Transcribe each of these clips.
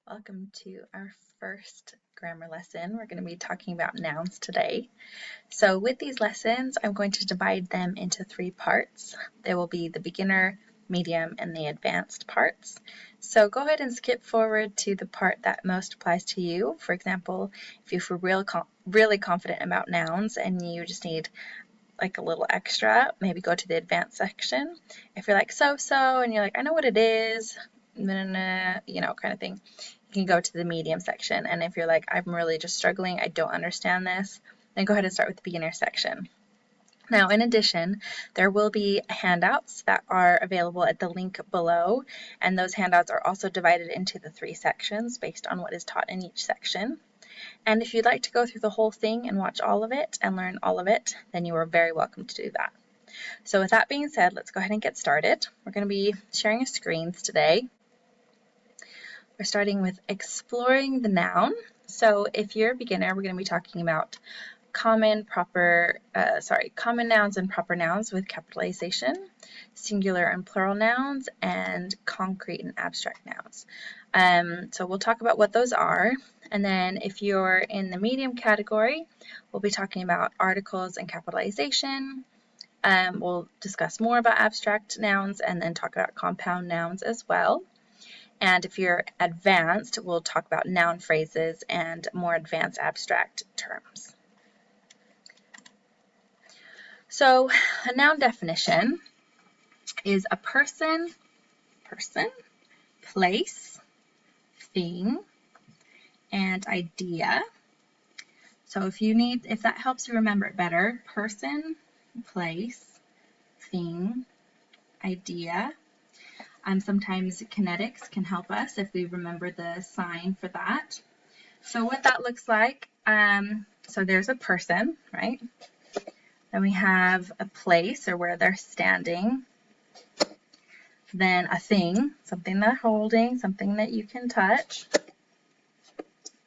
Welcome to our first grammar lesson. We're going to be talking about nouns today. So with these lessons, I'm going to divide them into 3 parts. There will be the beginner, medium, and the advanced parts. So go ahead and skip forward to the part that most applies to you. For example, if you feel really confident about nouns and you just need like a little extra, maybe go to the advanced section. If you're like so-so and you're like, I know what it is, kind of thing, you can go to the medium section. And if you're like, I'm really just struggling, I don't understand this, then go ahead and start with the beginner section. Now, in addition, there will be handouts that are available at the link below, and those handouts are also divided into the 3 sections based on what is taught in each section. And if you'd like to go through the whole thing and watch all of it and learn all of it, then you are very welcome to do that. So with that being said, let's go ahead and get started. We're going to be sharing our screens today. We're starting with exploring the noun. So if you're a beginner, we're going to be talking about common nouns and proper nouns with capitalization, singular and plural nouns, and concrete and abstract nouns. So we'll talk about what those are. And then if you're in the medium category, we'll be talking about articles and capitalization. We'll discuss more about abstract nouns and then talk about compound nouns as well. And if you're advanced, we'll talk about noun phrases and more advanced abstract terms. So a noun definition is a person, place, thing, and idea. So if that helps you remember it better, person, place, thing, idea. Sometimes kinetics can help us if we remember the sign for that. So what that looks like, so there's a person, right? Then we have a place or where they're standing. Then a thing, something they're holding, something that you can touch.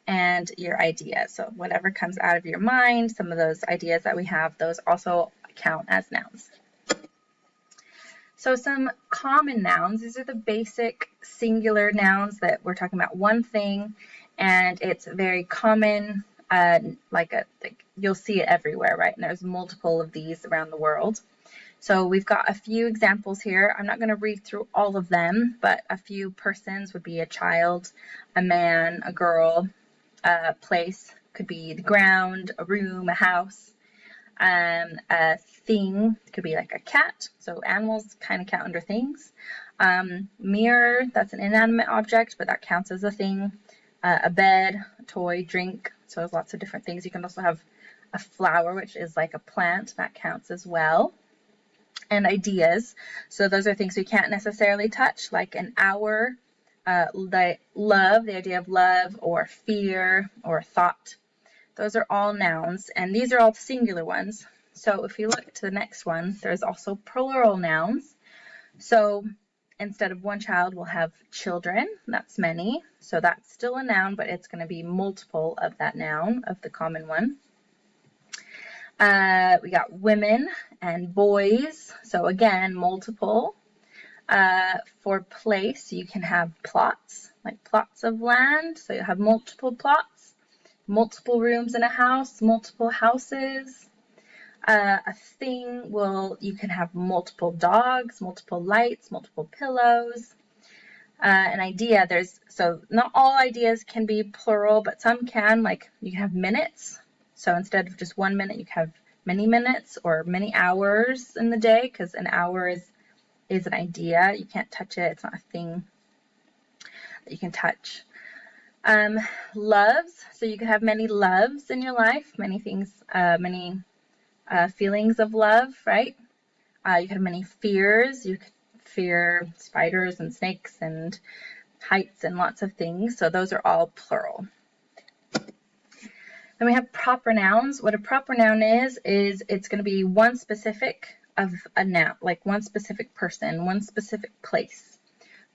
And your idea. So whatever comes out of your mind, some of those ideas that we have, those also count as nouns. So some common nouns, these are the basic singular nouns that we're talking about one thing, and it's very common, you'll see it everywhere, right? And there's multiple of these around the world. So we've got a few examples here. I'm not going to read through all of them, but a few persons would be a child, a man, a girl, a place could be the ground, a room, a house. A thing could be like a cat, so animals kind of count under things. Mirror, that's an inanimate object, but that counts as a thing. A bed, a toy, drink, so there's lots of different things. You can also have a flower, which is like a plant, that counts as well. And ideas, so those are things we can't necessarily touch, like an hour, the idea of love, or fear, or thought. Those are all nouns, and these are all singular ones. So if you look to the next one, there's also plural nouns. So instead of one child, we'll have children. That's many. So that's still a noun, but it's going to be multiple of that noun, of the common one. We got women and boys. So again, multiple. For place, you can have plots, like plots of land. So you have multiple plots. Multiple rooms in a house, multiple houses. A thing, you can have multiple dogs, multiple lights, multiple pillows. An idea, so not all ideas can be plural, but some can, like you can have minutes. So instead of just 1 minute, you can have many minutes or many hours in the day, because an hour is an idea. You can't touch it. It's not a thing that you can touch. Loves, so you can have many loves in your life, many things, many feelings of love, right? You can have many fears. You could fear spiders and snakes and heights and lots of things. So those are all plural. Then we have proper nouns. What a proper noun is it's going to be one specific of a noun, like one specific person, one specific place,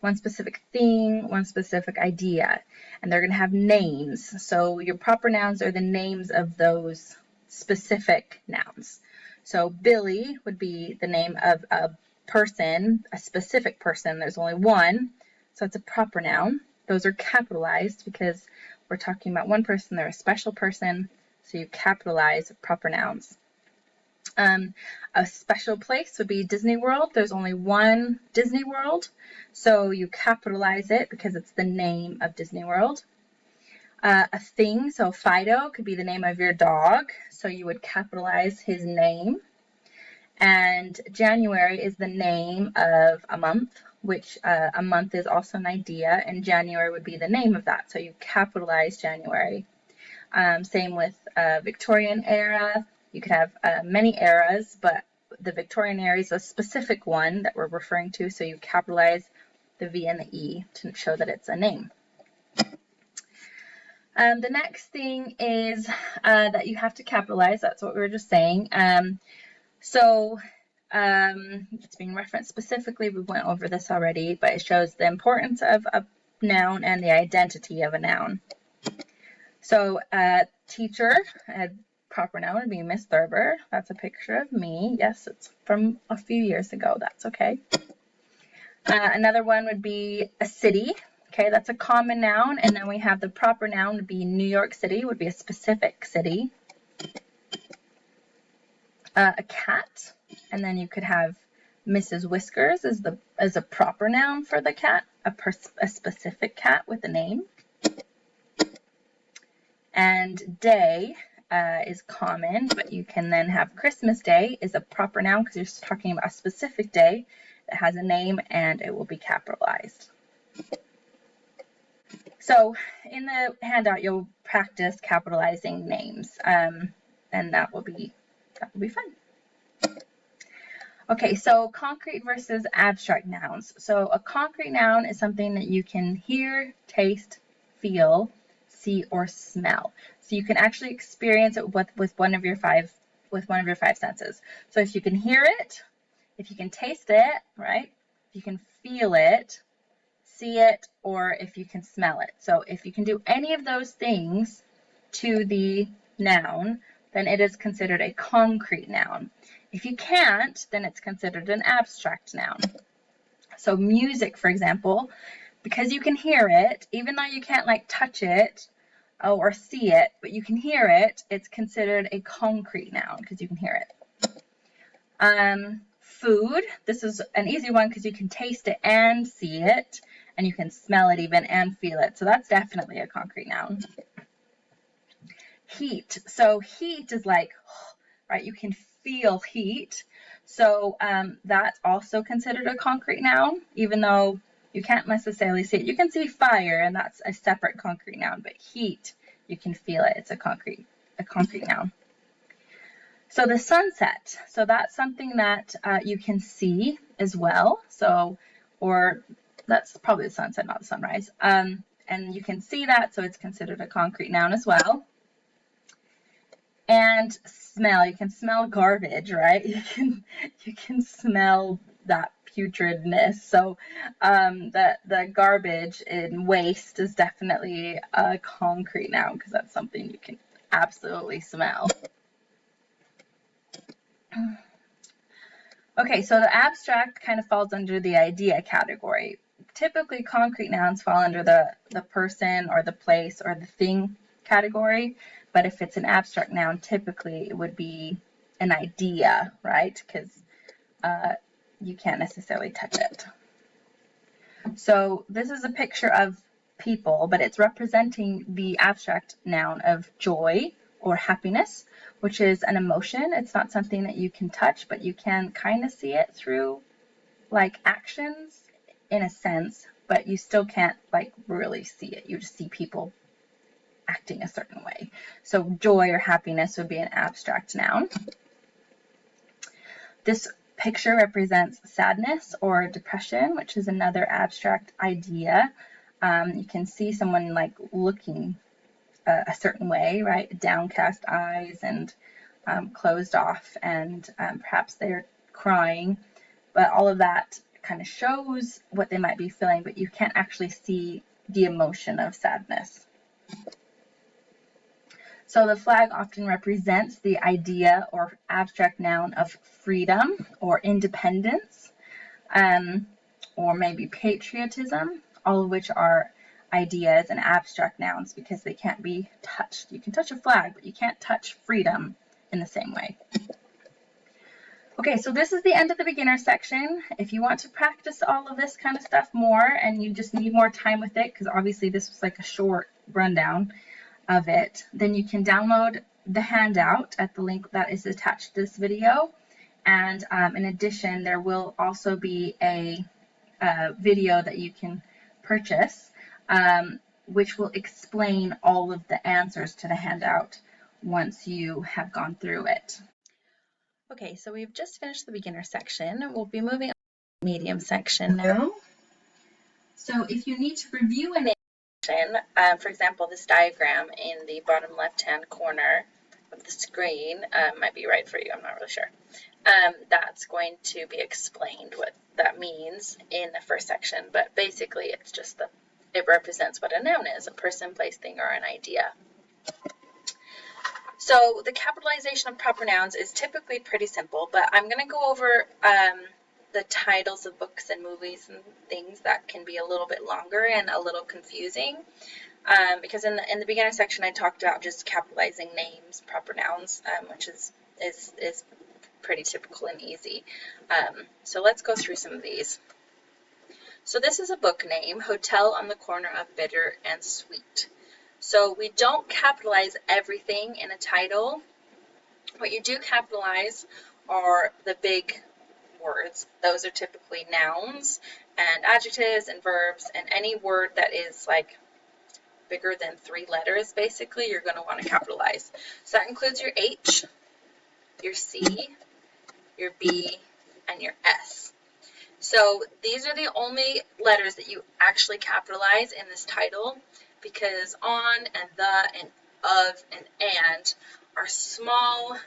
one specific thing, one specific idea, and they're going to have names. So your proper nouns are the names of those specific nouns. So Billy would be the name of a person, a specific person. There's only one, so it's a proper noun. those are capitalized because we're talking about one person, they're a special person, so you capitalize proper nouns. A special place would be Disney World. There's only one Disney World, so you capitalize it because it's the name of Disney World. A thing, so Fido could be the name of your dog, so you would capitalize his name. And January is the name of a month, which a month is also an idea, and January would be the name of that, so you capitalize January. Same with Victorian era. You could have many eras, but the Victorian era is a specific one that we're referring to, so you capitalize the V and the E to show that it's a name. The next thing is that you have to capitalize. That's what we were just saying. It's being referenced specifically. We went over this already, but it shows the importance of a noun and the identity of a noun. So teacher, a proper noun would be Miss Thurber. That's a picture of me. Yes, it's from a few years ago. That's okay. Another one would be a city. Okay, that's a common noun, and then we have the proper noun would be New York City, would be a specific city. A cat, and then you could have Mrs. Whiskers as a proper noun for the cat, a specific cat with a name. And day is common, but you can then have Christmas Day is a proper noun because you're talking about a specific day that has a name and it will be capitalized. So in the handout, you'll practice capitalizing names, and that will be fun. Okay, so concrete versus abstract nouns. So a concrete noun is something that you can hear, taste, feel, see, or smell. So you can actually experience it with one of your five senses. So if you can hear it, if you can taste it, right? If you can feel it, see it, or if you can smell it. So if you can do any of those things to the noun, then it is considered a concrete noun. If you can't, then it's considered an abstract noun. So music, for example, because you can hear it, even though you can't like touch it or see it, but you can hear it, it's considered a concrete noun because you can hear it. Food, this is an easy one because you can taste it and see it, and you can smell it even and feel it. So that's definitely a concrete noun. Heat. So heat is like, right, you can feel heat. So that's also considered a concrete noun, even though you can't necessarily see it. You can see fire, and that's a separate concrete noun, but heat, you can feel it. It's a concrete noun. So the sunset, so that's something that you can see as well. So, or that's probably the sunset, not the sunrise. And you can see that, so it's considered a concrete noun as well. And smell, you can smell garbage, right? You can smell that putridness. So the garbage and waste is definitely a concrete noun because that's something you can absolutely smell. Okay, so the abstract kind of falls under the idea category. Typically, concrete nouns fall under the person or the place or the thing category, but if it's an abstract noun, typically it would be an idea, right? Because you can't necessarily touch it. So this is a picture of people, but it's representing the abstract noun of joy or happiness, which is an emotion. It's not something that you can touch, but you can kind of see it through like actions in a sense, but you still can't like really see it. You just see people acting a certain way. So joy or happiness would be an abstract noun. This picture represents sadness or depression, which is another abstract idea. You can see someone like looking a certain way, right? Downcast eyes and closed off, and perhaps they're crying, but all of that kind of shows what they might be feeling, but you can't actually see the emotion of sadness. So the flag often represents the idea or abstract noun of freedom or independence, or maybe patriotism, all of which are ideas and abstract nouns because they can't be touched. You can touch a flag, but you can't touch freedom in the same way. Okay, so this is the end of the beginner section. If you want to practice all of this kind of stuff more and you just need more time with it, because obviously this was like a short rundown of it, then you can download the handout at the link that is attached to this video. And in addition, there will also be a video that you can purchase, which will explain all of the answers to the handout once you have gone through it. Okay, so we've just finished the beginner section. We'll be moving on to the medium section now. So if you need to review an section, for example, this diagram in the bottom left-hand corner of the screen might be right for you, I'm not really sure. That's going to be explained what that means in the first section, but basically it's just it represents what a noun is, a person, place, thing, or an idea. So the capitalization of proper nouns is typically pretty simple, but I'm going to go over the titles of books and movies and things that can be a little bit longer and a little confusing, because in the beginner section I talked about just capitalizing names, proper nouns, which is pretty typical and easy. So let's go through some of these. So this is a book name, Hotel on the Corner of Bitter and Sweet. So we don't capitalize everything in a title. What you do capitalize are the big words. Those are typically nouns and adjectives and verbs, and any word that is like bigger than 3 letters, basically, you're going to want to capitalize. So that includes your H, your C, your B, and your S. So these are the only letters that you actually capitalize in this title, because on and the and of and are small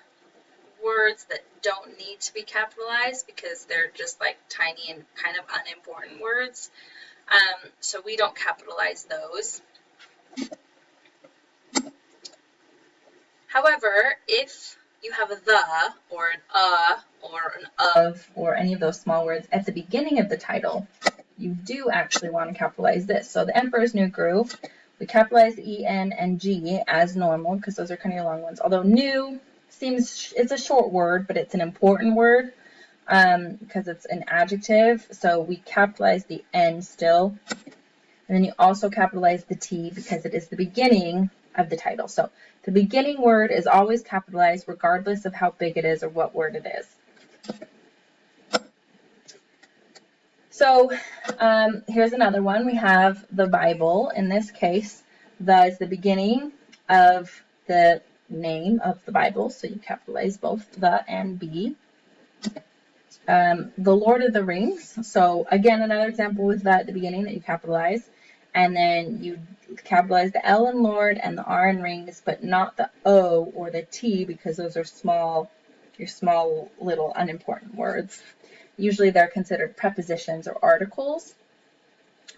words that don't need to be capitalized because they're just like tiny and kind of unimportant words. So we don't capitalize those. However, if you have a the or an or an of or any of those small words at the beginning of the title, you do actually want to capitalize this. So the Emperor's New Groove, we capitalize E, N, and G as normal because those are kind of your long ones. Although new it's a short word, but it's an important word because it's an adjective. So we capitalize the N still. And then you also capitalize the T because it is the beginning of the title. So the beginning word is always capitalized regardless of how big it is or what word it is. So here's another one. We have the Bible. In this case, the is the beginning of the name of the Bible. So you capitalize both the and B. The Lord of the Rings. So again, another example with that at the beginning that you capitalize. And then you capitalize the L in Lord and the R in rings, but not the O or the T because those are your small little unimportant words. Usually they're considered prepositions or articles,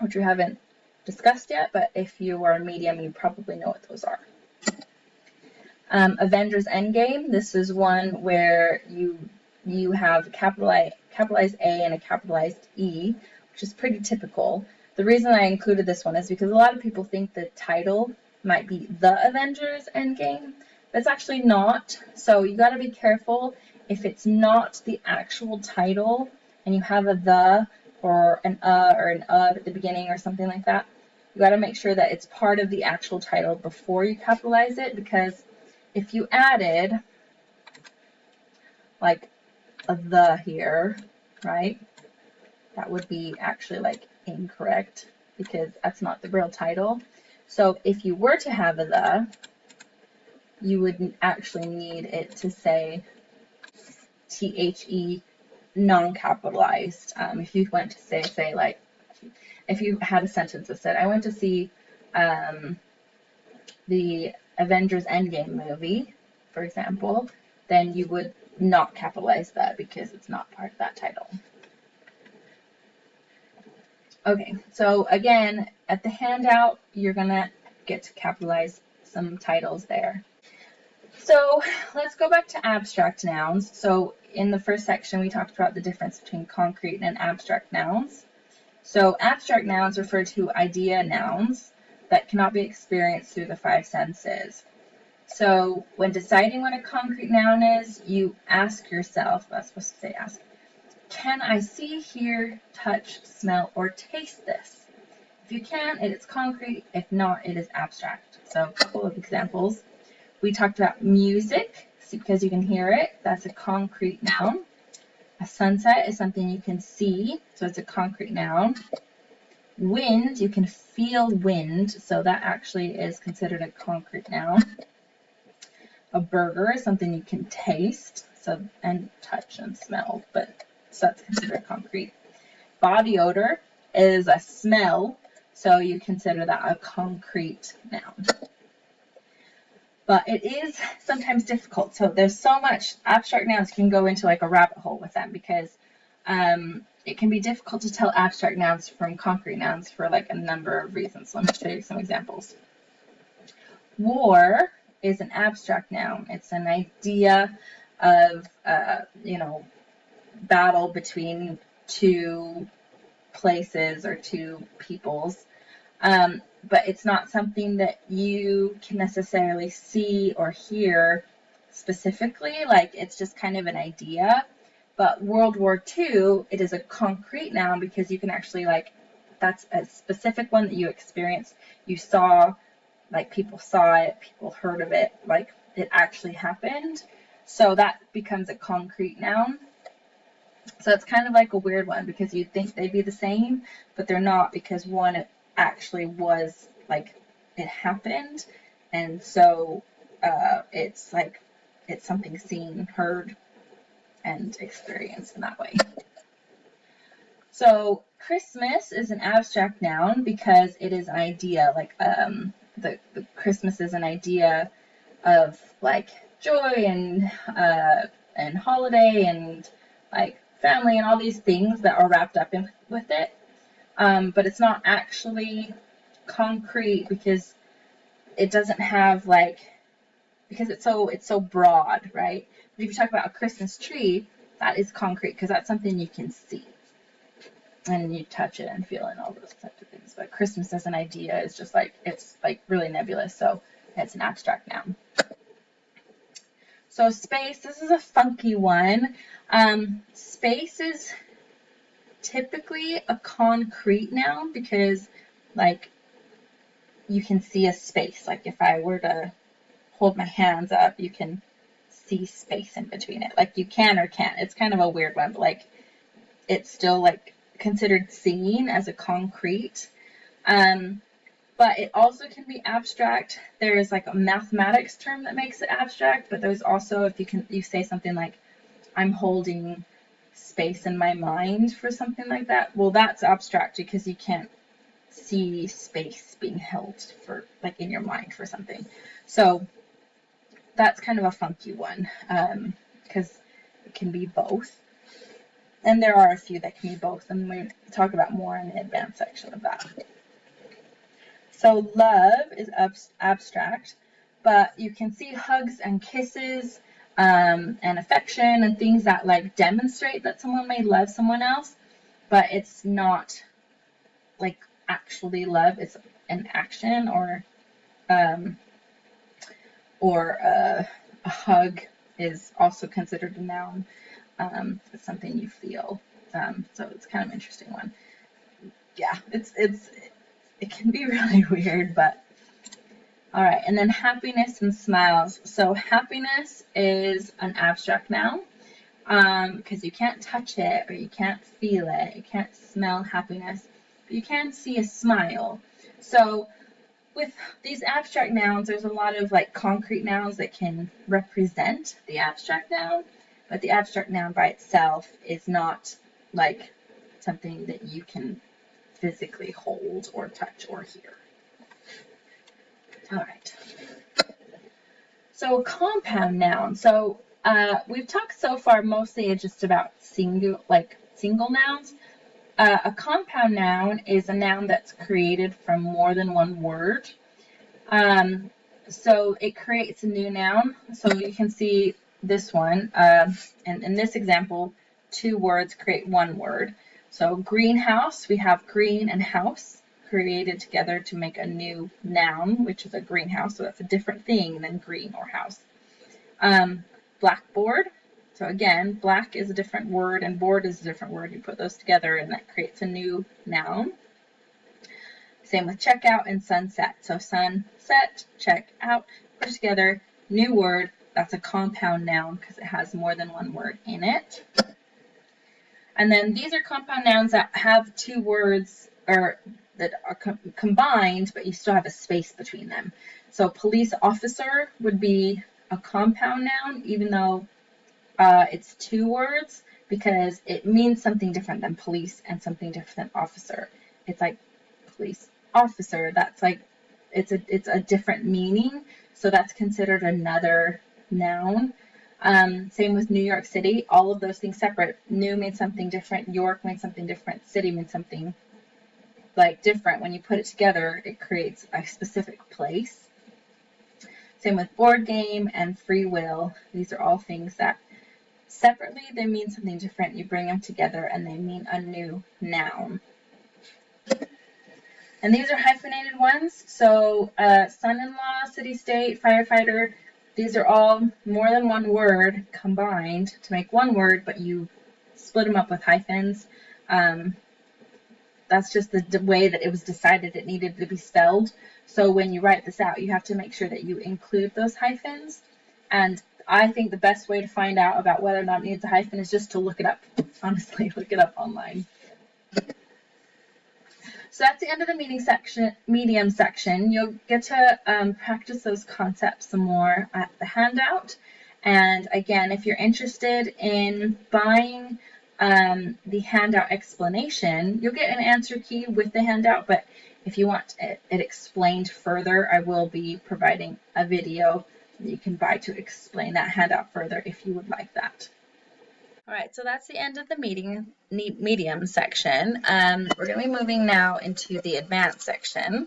which we haven't discussed yet, but if you are a medium, you probably know what those are. Avengers Endgame. This is one where you have capitalized A and a capitalized E, which is pretty typical. The reason I included this one is because a lot of people think the title might be The Avengers Endgame. That's actually not. So you got to be careful if it's not the actual title and you have a the or an or an of at the beginning or something like that. You got to make sure that it's part of the actual title before you capitalize it, because if you added like a the here, right, that would be actually like incorrect because that's not the real title. So if you were to have a the, you would actually need it to say THE non-capitalized. If you went to say like, if you had a sentence that said, I went to see the Avengers Endgame movie, for example, then you would not capitalize that because it's not part of that title. Okay, so again, at the handout, you're going to get to capitalize some titles there. So let's go back to abstract nouns. So in the first section, we talked about the difference between concrete and abstract nouns. So abstract nouns refer to idea nouns. that cannot be experienced through the five senses. So when deciding what a concrete noun is, you ask yourself, that's supposed to say ask, can I see, hear, touch, smell, or taste this? If you can, it is concrete. If not, it is abstract. So a couple of examples. We talked about music, because you can hear it. That's a concrete noun. A sunset is something you can see, so it's a concrete noun. Wind, you can feel wind, so that actually is considered a concrete noun. A burger is something you can taste, so and touch and smell, but so that's considered concrete. Body odor is a smell, so you consider that a concrete noun. But it is sometimes difficult. So there's so much abstract nouns, you can go into like a rabbit hole with them because it can be difficult to tell abstract nouns from concrete nouns for like a number of reasons. Let me show you some examples. War is an abstract noun. It's an idea of, battle between two places or two peoples. But it's not something that you can necessarily see or hear specifically, like it's just kind of an idea. But World War II, it is a concrete noun because you can actually that's a specific one that you experienced, you saw, like people saw it, people heard of it, like it actually happened. So that becomes a concrete noun. So it's kind of like a weird one because you'd think they'd be the same, but they're not because one actually was like it happened, and so it's something seen, heard, and experienced in that way. So Christmas is an abstract noun because it is an idea, like the Christmas is an idea of like joy and holiday and like family and all these things that are wrapped up in with it. But it's not actually concrete because it doesn't have because it's so broad, right? But if you talk about a Christmas tree, that is concrete because that's something you can see and you touch it and feel it and all those types of things. But Christmas as an idea is just it's really nebulous, so it's an abstract noun. So space, this is a funky one. Space is typically a concrete noun because you can see a space. Like if I were to hold my hands up, you can see space in between it. Like you can or can't. It's kind of a weird one, but it's still considered seen as a concrete. But it also can be abstract. There's a mathematics term that makes it abstract, but there's also, if you say something like, I'm holding space in my mind for something like that, well, that's abstract because you can't see space being held for in your mind for something. So that's kind of a funky one because it can be both. And there are a few that can be both, and we talk about more in the advanced section of that. So love is abstract, but you can see hugs and kisses and affection and things that demonstrate that someone may love someone else, but it's not actually love. It's an action or a hug is also considered a noun. It's something you feel. So it's kind of an interesting one. Yeah, it can be really weird, but all right. And then happiness and smiles. So happiness is an abstract noun because you can't touch it or you can't feel it. You can't smell happiness, but you can see a smile. So with these abstract nouns, there's a lot of concrete nouns that can represent the abstract noun, but the abstract noun by itself is not something that you can physically hold or touch or hear. All right. So compound noun. So we've talked so far mostly just about single nouns. A compound noun is a noun that's created from more than one word. So it creates a new noun. So you can see this one, and in this example, two words create one word. So greenhouse, we have green and house. created together to make a new noun, which is a greenhouse. So that's a different thing than green or house. Blackboard. So again, black is a different word and board is a different word. You put those together and that creates a new noun. Same with checkout and sunset. So sunset, check out, put together, new word. That's a compound noun because it has more than one word in it. And then these are compound nouns that have two words or that are combined, but you still have a space between them. So police officer would be a compound noun, even though it's two words, because it means something different than police and something different than officer. It's like police officer, that's like it's a different meaning, so that's considered another noun. Same with New York City, all of those things separate. New means something different, York means something different, city means something like different. When you put it together, it creates a specific place. Same with board game and free will. These are all things that separately they mean something different. You bring them together and they mean a new noun. And these are hyphenated ones. So son-in-law, city-state, firefighter, these are all more than one word combined to make one word, but you split them up with hyphens. That's just the way that it was decided it needed to be spelled. So when you write this out, you have to make sure that you include those hyphens. And I think the best way to find out about whether or not it needs a hyphen is just to look it up. Honestly, look it up online. So that's the end of the medium section. You'll get to practice those concepts some more at the handout. And again, if you're interested in buying the handout explanation, you'll get an answer key with the handout, but if you want it explained further, I will be providing a video that you can buy to explain that handout further if you would like that. All right, so that's the end of the medium section. We're going to be moving now into the advanced section.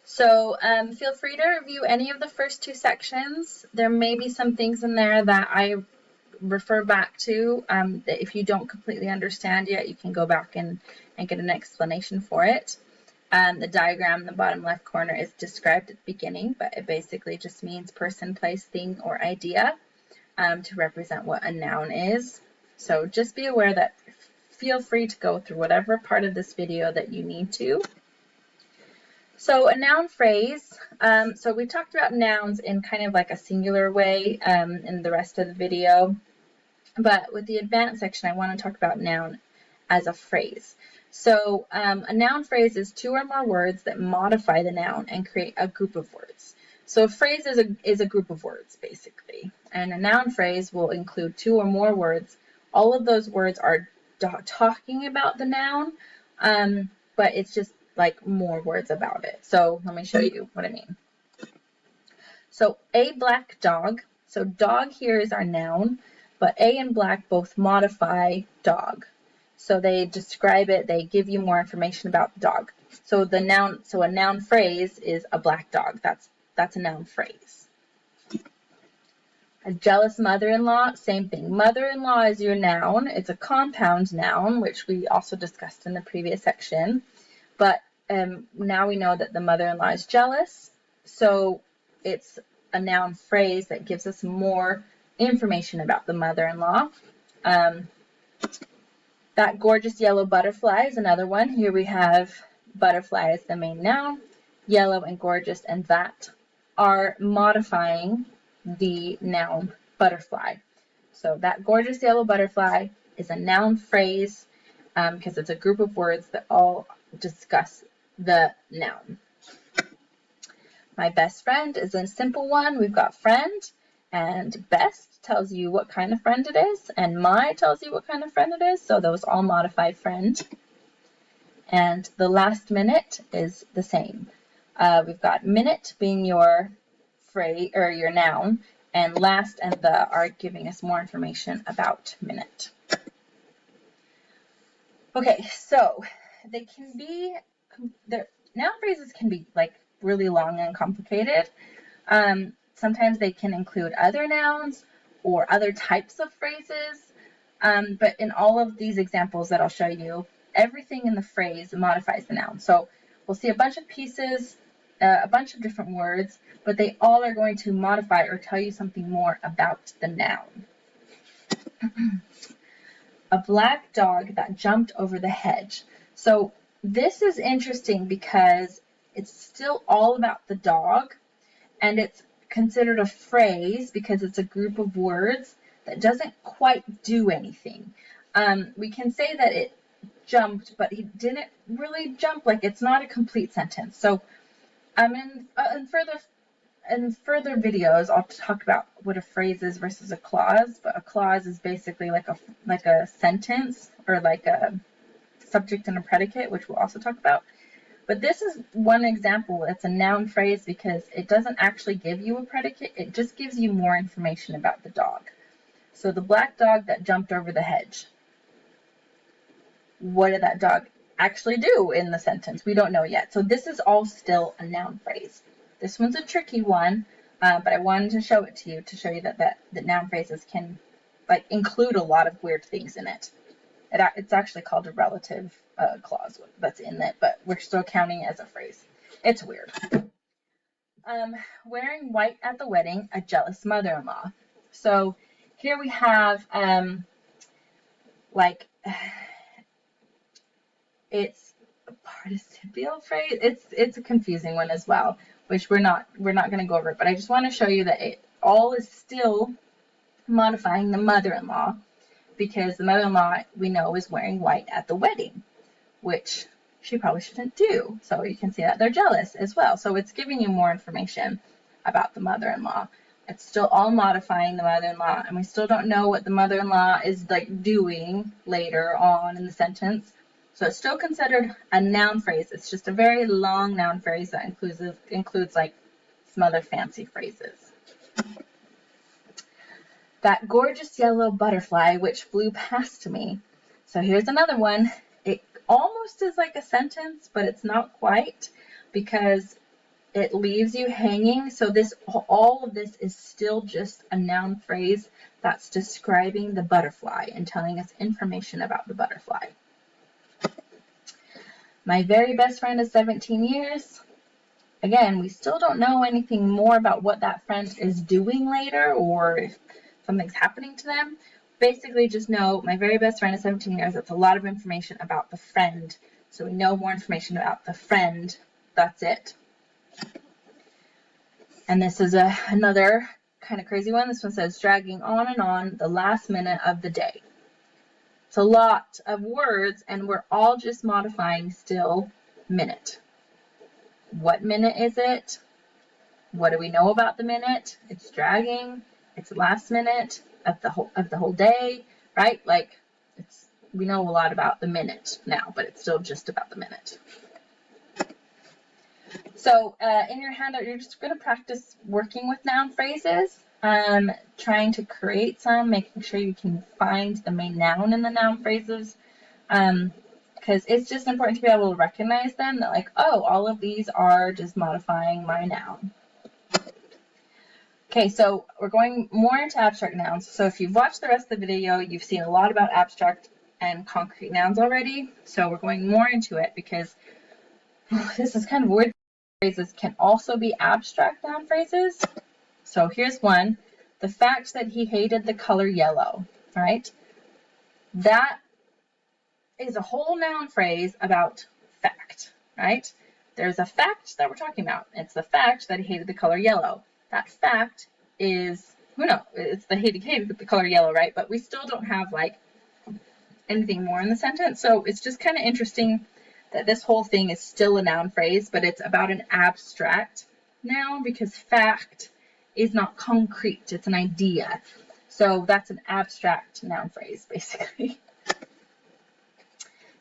So feel free to review any of the first two sections. There may be some things in there that I refer back to that if you don't completely understand yet, you can go back and get an explanation for it. The diagram in the bottom left corner is described at the beginning, but it basically just means person, place, thing, or idea to represent what a noun is. So just be aware that feel free to go through whatever part of this video that you need to. So a noun phrase, so we talked about nouns in kind of like a singular way in the rest of the video, but with the advanced section, I want to talk about noun as a phrase. So a noun phrase is two or more words that modify the noun and create a group of words. So a phrase is a group of words, basically. And a noun phrase will include two or more words. All of those words are talking about the noun, but it's just like more words about it. So let me show you what I mean. So a black dog. So dog here is our noun, but a and black both modify dog. So they describe it, they give you more information about the dog. So a noun phrase is a black dog. That's a noun phrase. A jealous mother-in-law, same thing. Mother-in-law is your noun. It's a compound noun, which we also discussed in the previous section. But now we know that the mother-in-law is jealous. So it's a noun phrase that gives us more information about the mother-in-law. That gorgeous yellow butterfly is another one. Here we have butterfly as the main noun, yellow and gorgeous, and that are modifying the noun butterfly. So that gorgeous yellow butterfly is a noun phrase because it's a group of words that all discuss the noun. My best friend is a simple one. We've got friend, and best tells you what kind of friend it is, and my tells you what kind of friend it is, so those all modify friend. And the last minute is the same. We've got minute being your phrase or your noun, and last and the are giving us more information about minute. Okay, so they can be, noun phrases can be like really long and complicated. Sometimes they can include other nouns or other types of phrases, but in all of these examples that I'll show you, everything in the phrase modifies the noun. So we'll see a bunch of pieces, a bunch of different words, but they all are going to modify or tell you something more about the noun. A black dog that jumped over the hedge. So this is interesting because it's still all about the dog, and it's considered a phrase because it's a group of words that doesn't quite do anything. We can say that it jumped, but he didn't really jump. Like, it's not a complete sentence. So in further videos, I'll talk about what a phrase is versus a clause. But a clause is basically like a sentence, or like a subject and a predicate, which we'll also talk about. But this is one example. It's a noun phrase because it doesn't actually give you a predicate. It just gives you more information about the dog. So the black dog that jumped over the hedge. What did that dog actually do in the sentence? We don't know yet. So this is all still a noun phrase. This one's a tricky one, but I wanted to show it to you to show you that noun phrases can include a lot of weird things in it. It's actually called a relative clause that's in it, but we're still counting it as a phrase. It's weird. Wearing white at the wedding, a jealous mother-in-law. So here we have it's a participial phrase. It's a confusing one as well, which we're not going to go over, but I just want to show you that it all is still modifying the mother-in-law, because the mother-in-law, we know, is wearing white at the wedding, which she probably shouldn't do. So you can see that they're jealous as well. So it's giving you more information about the mother-in-law. It's still all modifying the mother-in-law, and we still don't know what the mother-in-law is doing later on in the sentence. So it's still considered a noun phrase. It's just a very long noun phrase that includes like some other fancy phrases. That gorgeous yellow butterfly which flew past me. So here's another one. It almost is like a sentence, but it's not quite, because it leaves you hanging. So all of this is still just a noun phrase that's describing the butterfly and telling us information about the butterfly. My very best friend is 17 years. Again, we still don't know anything more about what that friend is doing later, or if something's happening to them. Basically, just know my very best friend is 17 years. That's a lot of information about the friend. So we know more information about the friend. That's it. And this is another kind of crazy one. This one says, dragging on and on the last minute of the day. It's a lot of words, and we're all just modifying still minute. What minute is it? What do we know about the minute? It's dragging. It's last minute of the whole day, right? Like, we know a lot about the minute now, but it's still just about the minute. So in your handout, you're just going to practice working with noun phrases, trying to create some, making sure you can find the main noun in the noun phrases, because it's just important to be able to recognize them, that like, oh, all of these are just modifying my noun. Okay, so we're going more into abstract nouns. So if you've watched the rest of the video, you've seen a lot about abstract and concrete nouns already. So we're going more into it because this is kind of weird. Phrases can also be abstract noun phrases. So here's one. The fact that he hated the color yellow, right? That is a whole noun phrase about fact, right? There's a fact that we're talking about. It's the fact that he hated the color yellow. That fact is, who knows, it's the hated the color yellow, right? But we still don't have like anything more in the sentence. So it's just kind of interesting that this whole thing is still a noun phrase, but it's about an abstract noun, because fact is not concrete, it's an idea. So that's an abstract noun phrase, basically.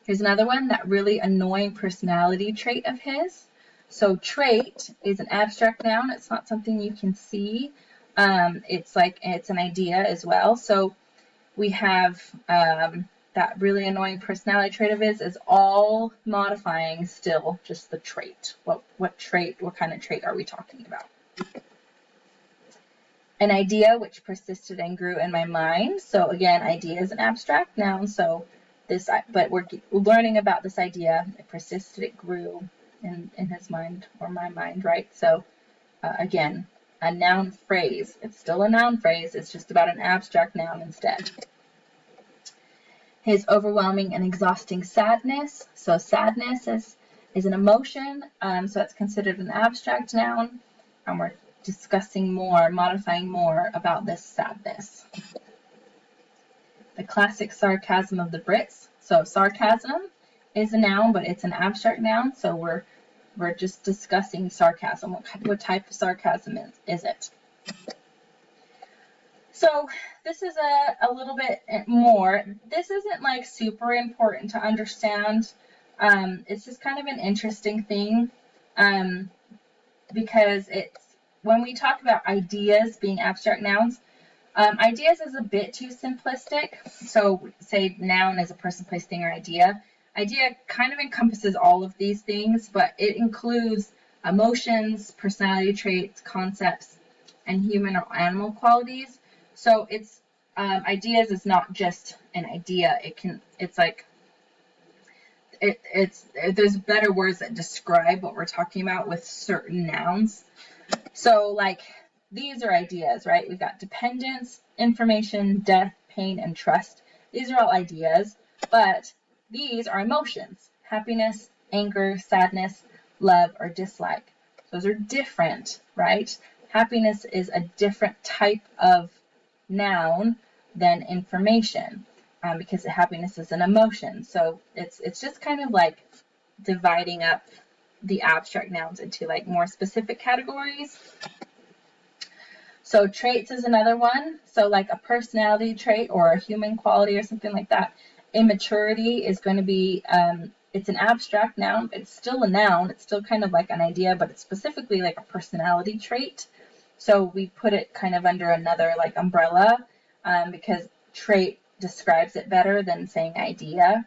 Here's another one, that really annoying personality trait of his. So trait is an abstract noun. It's not something you can see. It's an idea as well. So we have that really annoying personality trait of his is all modifying still just the trait. What kind of trait are we talking about? An idea which persisted and grew in my mind. So again, idea is an abstract noun. So but we're learning about this idea. It persisted, it grew in his mind or my mind, right? So again, a noun phrase. It's still a noun phrase. It's just about an abstract noun instead. His overwhelming and exhausting sadness. So sadness is an emotion. So it's considered an abstract noun. And we're discussing more, modifying more about this sadness. The classic sarcasm of the Brits. So sarcasm is a noun, but it's an abstract noun. So we're just discussing sarcasm. What type of sarcasm is it? So this is a little bit more. This isn't like super important to understand. It's just kind of an interesting thing because it's when we talk about ideas being abstract nouns, ideas is a bit too simplistic. So say noun is a person, place, thing, or idea. Idea kind of encompasses all of these things, but it includes emotions, personality traits, concepts, and human or animal qualities. So it's ideas is not just an idea. There's better words that describe what we're talking about with certain nouns. So like these are ideas, right? We've got dependence, information, death, pain, and trust. These are all ideas, but these are emotions: happiness, anger, sadness, love, or dislike. Those are different, right? Happiness is a different type of noun than information because happiness is an emotion. So it's just kind of like dividing up the abstract nouns into like more specific categories. So traits is another one. So like a personality trait or a human quality or something like that. Immaturity is going to be, it's an abstract noun. It's still a noun. It's still kind of like an idea, but it's specifically like a personality trait. So we put it kind of under another like umbrella because trait describes it better than saying idea.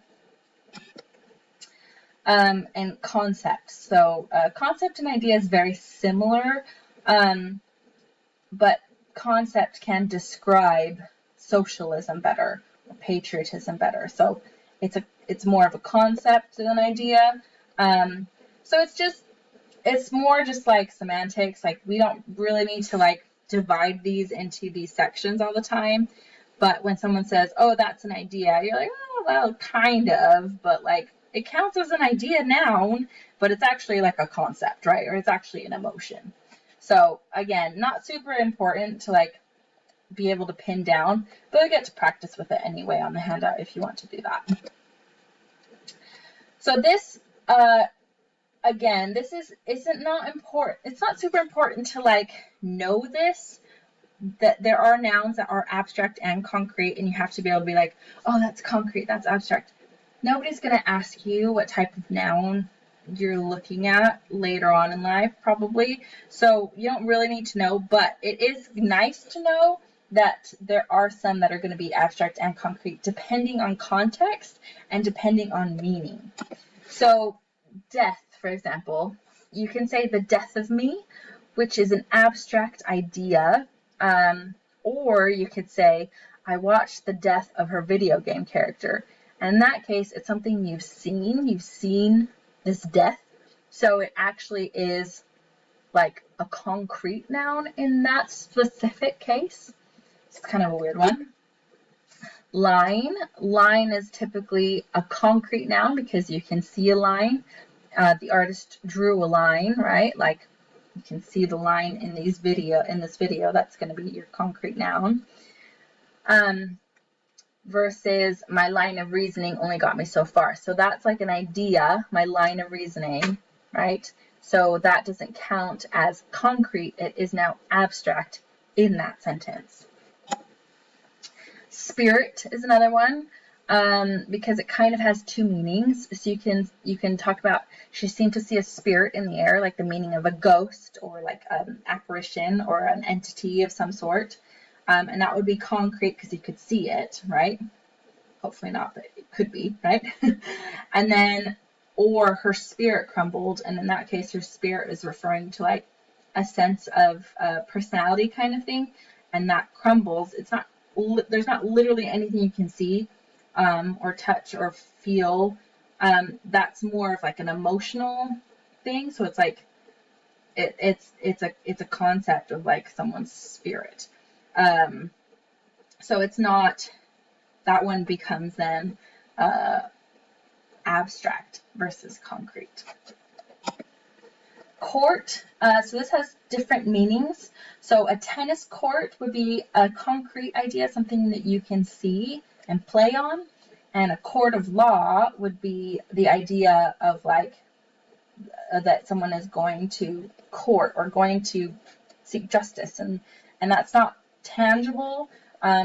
And concept. So concept and idea is very similar, but concept can describe socialism better, or patriotism better. So it's more of a concept than an idea. So it's more just like semantics. Like we don't really need to like divide these into these sections all the time. But when someone says, "Oh, that's an idea," you're like, "Oh, well, kind of," but like it counts as an idea noun, but it's actually like a concept, right? Or it's actually an emotion. So again, not super important to like be able to pin down, but I get to practice with it anyway on the handout if you want to do that. So this, again, this isn't not important. It's not super important to like know this, that there are nouns that are abstract and concrete, and you have to be able to be like, oh, that's concrete, that's abstract. Nobody's going to ask you what type of noun you're looking at later on in life, probably. So you don't really need to know, but it is nice to know that there are some that are going to be abstract and concrete depending on context and depending on meaning. So death, for example, you can say the death of me, which is an abstract idea, or you could say I watched the death of her video game character. And in that case, it's something you've seen this death. So it actually is like a concrete noun in that specific case. It's kind of a weird one. Line is typically a concrete noun because you can see a line. The artist drew a line, right? Like you can see the line in this video. That's going to be your concrete noun. Versus my line of reasoning only got me so far. So that's like an idea, my line of reasoning, right? So that doesn't count as concrete. It is now abstract in that sentence. Spirit is another one because it kind of has two meanings. So you can talk about she seemed to see a spirit in the air, like the meaning of a ghost or like an apparition or an entity of some sort. And that would be concrete because you could see it, right? Hopefully not, but it could be, right? And then, or her spirit crumbled, and in that case, her spirit is referring to like a sense of personality kind of thing, and that crumbles. There's not literally anything you can see, or touch or feel, that's more of like an emotional thing. So it's like it's a concept of like someone's spirit. So it's not, that one becomes then abstract versus concrete. Court, so this has different meanings. So a tennis court would be a concrete idea, something that you can see and play on. And a court of law would be the idea of like that someone is going to court or going to seek justice, and that's not tangible,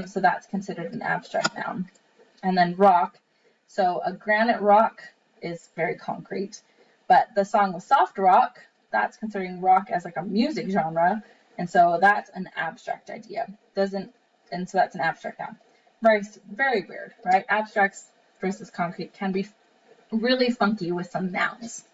so that's considered an abstract noun. And then rock, so a granite rock is very concrete, but the song was soft rock, that's considering rock as like a music genre, and so that's an abstract idea. And so that's an abstract noun. Very, very weird, right? Abstracts versus concrete can be really funky with some nouns.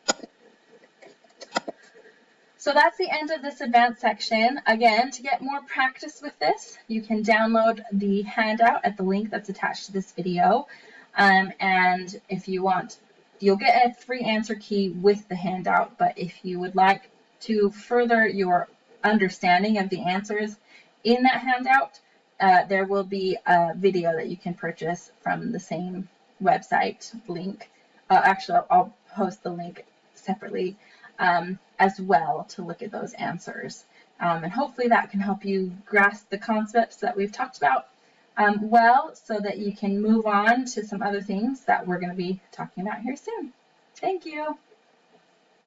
So that's the end of this advanced section. Again, to get more practice with this, you can download the handout at the link that's attached to this video. And if you want, you'll get a free answer key with the handout, but if you would like to further your understanding of the answers in that handout, there will be a video that you can purchase from the same website link. Actually, I'll post the link separately as well to look at those answers. And hopefully that can help you grasp the concepts that we've talked about well, so that you can move on to some other things that we're going to be talking about here soon. Thank you.